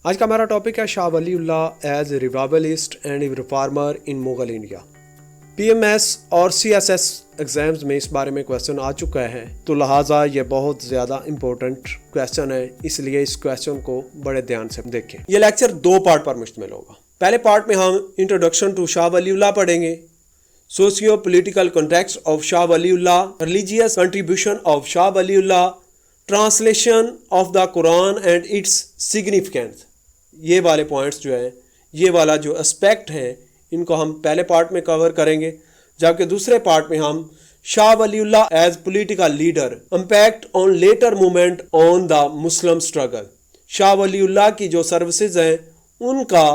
آج کا ہمارا ٹاپک ہے Shah Waliullah as a revivalist and reformer in Mughal India. P M S اور سی ایس ایس ایگزامز میں اس بارے میں کویسچن آ چکا ہے، تو لہٰذا یہ بہت زیادہ امپورٹنٹ کویسچن ہے، اس لیے اس کویسچن کو بڑے دھیان سے دیکھیں۔ یہ لیکچر 2 پارٹ پر مشتمل ہوگا۔ پہلے پارٹ میں ہم introduction to Shah Waliullah پڑھیں گے، socio political context of Shah Waliullah, religious contribution of Shah Waliullah, translation of the Quran and its significance. یہ والے پوائنٹس جو ہیں، یہ والا جو اسپیکٹ ہے، ان کو ہم پہلے پارٹ میں کور کریں گے، جبکہ دوسرے پارٹ میں ہم Shah Waliullah as political leader, impact on later movement on the Muslim struggle, Shah Waliullah کی جو سروسز ہیں ان کا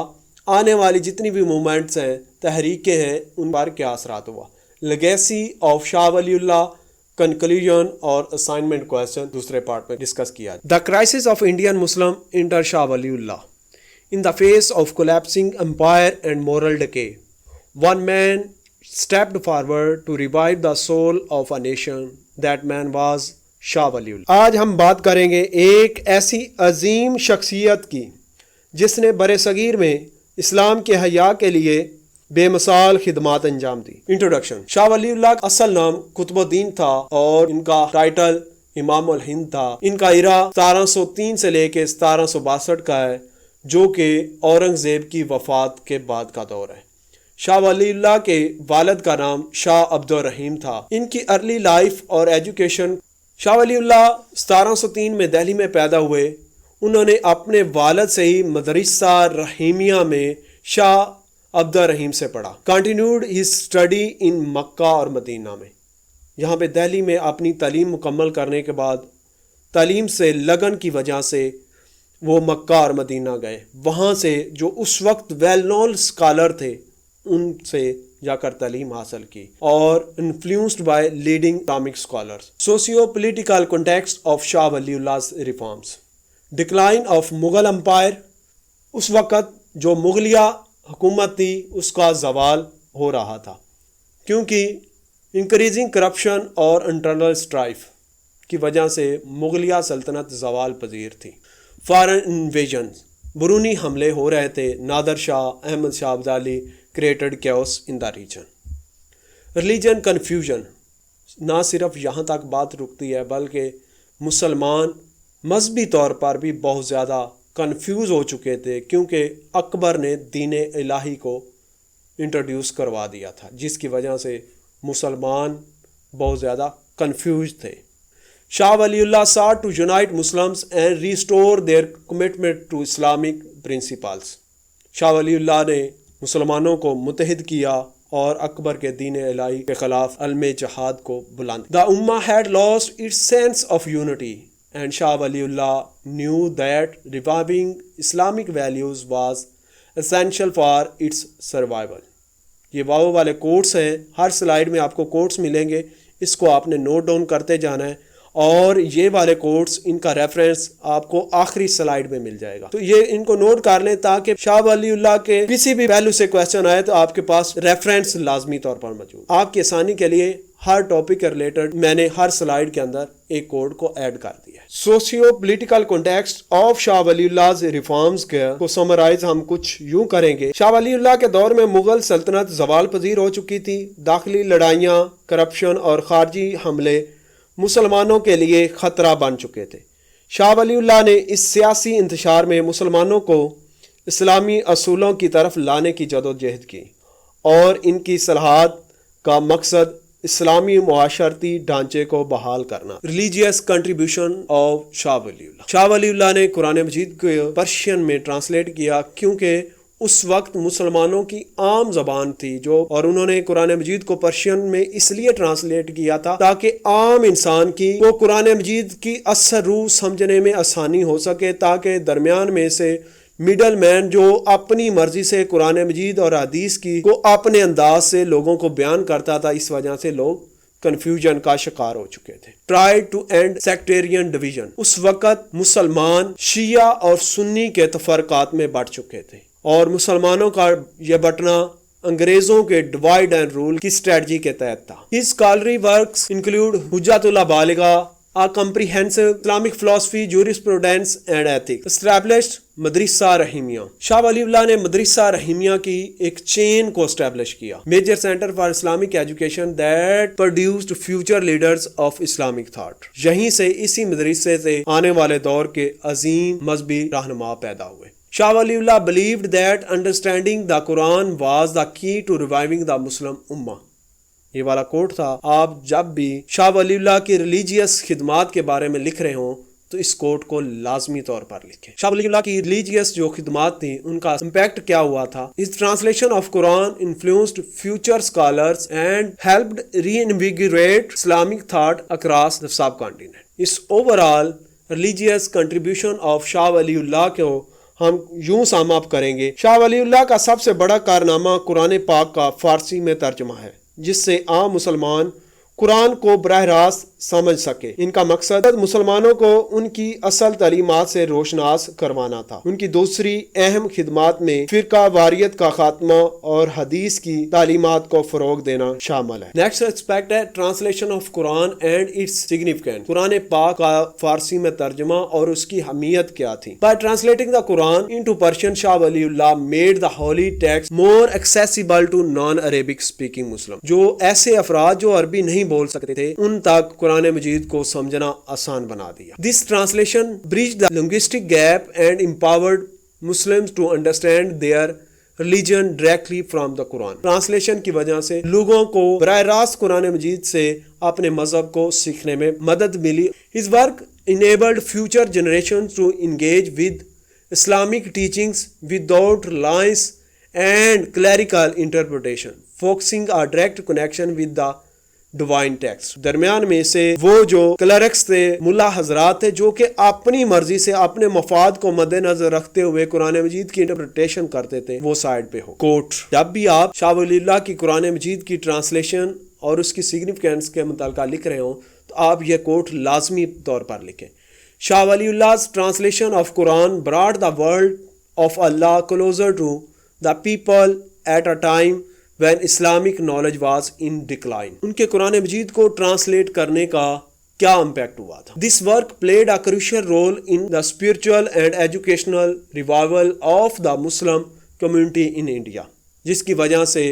آنے والی جتنی بھی موومنٹس ہیں، تحریکیں ہیں، ان پر کیا اثرات ہوا، legacy of Shah Waliullah, conclusion اور اسائنمنٹ کویسچن دوسرے پارٹ میں ڈسکس کیا۔ The crisis of Indian Muslim under Shah Waliullah. In the face of collapsing empire and moral decay, one man stepped forward to revive the soul of a nation. That man was Shah Wali اللہ۔ آج ہم بات کریں گے ایک ایسی عظیم شخصیت کی جس نے برِ صغیر میں اسلام کے حیا کے لیے بے مثال خدمات انجام دی۔ انٹروڈکشن۔ شاہ ولی اللہ کا اصل نام قطب الدین تھا اور ان کا ٹائٹل امام الہند تھا۔ ان کا ایرا 1703 سے لے کے 1762 کا ہے، جو کہ اورنگزیب کی وفات کے بعد کا دور ہے۔ شاہ ولی اللہ کے والد کا نام شاہ عبد الرحیم تھا۔ ان کی ارلی لائف اور ایجوکیشن، شاہ ولی اللہ 1703 میں دہلی میں پیدا ہوئے۔ انہوں نے اپنے والد سے ہی مدرسہ رحیمیہ میں شاہ عبد الرحیم سے پڑھا۔ کنٹینیوڈ ہز اسٹڈی ان مکہ اور مدینہ میں، یہاں پہ دہلی میں اپنی تعلیم مکمل کرنے کے بعد تعلیم سے لگن کی وجہ سے وہ مکہ اور مدینہ گئے۔ وہاں سے جو اس وقت ویل نون اسکالر تھے ان سے جا کر تعلیم حاصل کی اور influenced by leading Islamic scholars. Socio political context of Shah Waliullah reforms. Decline of Mughal empire, اس وقت جو مغلیہ حکومت تھی اس کا زوال ہو رہا تھا، کیونکہ انکریزنگ کرپشن اور انٹرنل اسٹرائف کی وجہ سے مغلیہ سلطنت زوال پذیر تھی۔ فارن انویژن، برونی حملے ہو رہے تھے۔ Nadir Shah, Ahmad Shah Abdali created chaos in the region. Religion confusion, نہ صرف یہاں تک بات رکتی ہے بلکہ مسلمان مذہبی طور پر بھی بہت زیادہ کنفیوز ہو چکے تھے، کیونکہ اکبر نے دین الہی کو انٹروڈیوس کروا دیا تھا، جس کی وجہ سے مسلمان بہت زیادہ کنفیوز تھے۔ شاہ ولی اللہ sought to unite Muslims and restore their commitment to Islamic principles۔ Shah Wali اللہ نے مسلمانوں کو متحد کیا اور اکبر کے دین الہی کے خلاف علم جہاد کو بلند۔ The Ummah had lost its sense of unity and Shah Wali Allah knew that reviving Islamic values was essential for its survival۔ یہ واو والے کوٹس ہیں، ہر سلائیڈ میں آپ کو کوٹس ملیں گے، اس کو آپ نے نوٹ ڈاؤن کرتے جانا ہے، اور یہ والے کوٹس ان کا ریفرنس آپ کو آخری سلائیڈ میں مل جائے گا، تو یہ ان کو نوٹ کر لیں تاکہ شاہ ولی اللہ کے کسی بھی پہلو سے کویسچن آئے تو آپ کے پاس ریفرنس لازمی طور پر موجود۔ آپ کی آسانی کے لیے ہر ٹاپک کے ریلیٹڈ میں نے ہر سلائیڈ کے اندر ایک کوڈ کو ایڈ کر دیا ہے۔ Socio political context of Shah Waliullah reforms کو سمرائز ہم کچھ یوں کریں گے۔ شاہ ولی اللہ کے دور میں مغل سلطنت زوال پذیر ہو چکی تھی۔ داخلی لڑائیاں، کرپشن اور خارجی حملے مسلمانوں کے لیے خطرہ بن چکے تھے۔ شاہ ولی اللہ نے اس سیاسی انتشار میں مسلمانوں کو اسلامی اصولوں کی طرف لانے کی جدوجہد کی، اور ان کی اصلاحات کا مقصد اسلامی معاشرتی ڈھانچے کو بحال کرنا۔ ریلیجیس کنٹریبیوشن آف شاہ ولی اللہ۔ شاہ ولی اللہ نے قرآن مجید کو پرشین میں ٹرانسلیٹ کیا، کیونکہ اس وقت مسلمانوں کی عام زبان تھی اور انہوں نے قرآن مجید کو پرشین میں اس لیے ٹرانسلیٹ کیا تھا تاکہ عام انسان کی وہ قرآن مجید کی اثر روح سمجھنے میں آسانی ہو سکے، تاکہ درمیان میں سے مڈل مین جو اپنی مرضی سے قرآن مجید اور حدیث کی کو اپنے انداز سے لوگوں کو بیان کرتا تھا، اس وجہ سے لوگ کنفیوژن کا شکار ہو چکے تھے۔ Try to and sectarian division, اس وقت مسلمان شیعہ اور سنی کے تفرقات میں بٹ چکے تھے، اور مسلمانوں کا یہ بٹنا انگریزوں کے ڈیوائڈ اینڈ رول کی اسٹریٹجی کے تحت تھا۔ His scholarly works include حجت البالغہ, a comprehensive Islamic philosophy, jurisprudence and ethics, established مدرسہ رحیمیہ. شاہ ولی اللہ نے مدرسہ رحیمیہ کی ایک چین کو اسٹیبلش کیا. Major centre for Islamic education that produced future leaders of Islamic thought. یہیں سے اسی مدرسے سے آنے والے دور کے عظیم مذہبی رہنما پیدا ہوئے. شاہ ولی اللہ believed that understanding the Quran was the key to reviving the Muslim Ummah. یہ والا کوٹ تھا. آپ جب بھی شاہ ولی اللہ کی ریلیجیس خدمات کے بارے میں لکھ رہے ہوں تو اس کوٹ کو لازمی طور پر لکھیں. شاہ ولی اللہ کی ریلیجیس جو خدمات تھیں ان کا امپیکٹ کیا ہوا تھا. اس translation of Quran influenced future scholars and helped reinvigorate Islamic thought across the subcontinent. اس overall religious contribution of Shah Waliullah کو ہم یوں سم اپ کریں گے. شاہ ولی اللہ کا سب سے بڑا کارنامہ قرآن پاک کا فارسی میں ترجمہ ہے جس سے عام مسلمان قرآن کو براہ راست سمجھ سکے. ان کا مقصد مسلمانوں کو ان کی اصل تعلیمات سے روشناس کروانا تھا. ان کی دوسری اہم خدمات میں فرقہ واریت کا خاتمہ اور حدیث کی تعلیمات کو فروغ دینا شامل ہے. نیکسٹ ایسپیکٹ ہے translation of Quran and its significance. قرآن پاک کا فارسی میں ترجمہ اور اس کی اہمیت کیا تھی. By translating the Quran into Persian Shah Waliullah made the holy text more accessible to non Arabic speaking Muslim. جو ایسے افراد جو عربی نہیں بول سکتے تھے ان تک قرآن مجید کو سمجھنا آسان بنا دیا. This translation bridged the linguistic gap and empowered Muslims to understand their religion directly from the Quran. Translation کی وجہ سے لوگوں کو براہ راست قرآن مجید سے اپنے مذہب کو سیکھنے میں مدد ملی. His work enabled future generations to engage with Islamic teachings without reliance and clerical interpretation, focusing a direct connection with the divine text. درمیان میں سے وہ جو کلرکس تھے، ملا حضرات تھے جو کہ اپنی مرضی سے اپنے مفاد کو مد نظر رکھتے ہوئے قرآن مجید کی انٹرپریٹیشن کرتے تھے، وہ سائڈ پہ ہو. کوٹ: جب بھی آپ شاہ ولی اللہ کی قرآن مجید کی ٹرانسلیشن اور اس کی سگنیفیکینس کے متعلقہ لکھ رہے ہوں تو آپ یہ کوٹ لازمی طور پر لکھیں. Shah Wali اللہ's translation of Quran brought the word of Allah closer to the people at a time when Islamic knowledge was in decline. ان کے قرآن مجید کو ٹرانسلیٹ کرنے کا کیا امپیکٹ ہوا تھا. This work played a crucial role in the spiritual and educational revival of the Muslim community in India, جس کی وجہ سے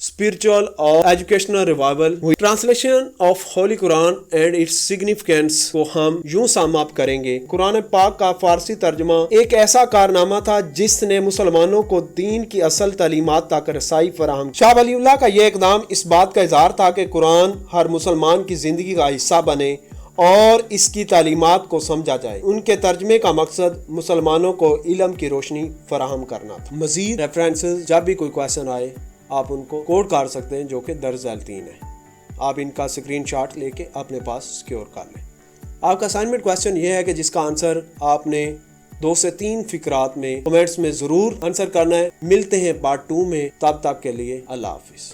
spiritual اور educational revival ہوئی. Translation of Holy Quran and its significance کو ہم یوں سم اپ کریں گے. قرآن پاک کا فارسی ترجمہ ایک ایسا کارنامہ تھا جس نے مسلمانوں کو دین کی اصل تعلیمات تک رسائی فراہم. شاہ ولی اللہ کا یہ اقدام اس بات کا اظہار تھا کہ قرآن ہر مسلمان کی زندگی کا حصہ بنے اور اس کی تعلیمات کو سمجھا جائے. ان کے ترجمے کا مقصد مسلمانوں کو علم کی روشنی فراہم کرنا تھا. مزید ریفرنسز جب بھی کوئی کویشچن آئے آپ ان کو کوڈ کر سکتے ہیں جو کہ درج ذیل 3 ہے. آپ ان کا اسکرین شاٹ لے کے اپنے پاس سیکیور کر لیں. آپ کا اسائنمنٹ کویشچن یہ ہے کہ جس کا آنسر آپ نے 2 سے 3 فقرات میں کمنٹس میں ضرور آنسر کرنا ہے. ملتے ہیں پارٹ 2 میں، تب تک کے لیے اللہ حافظ.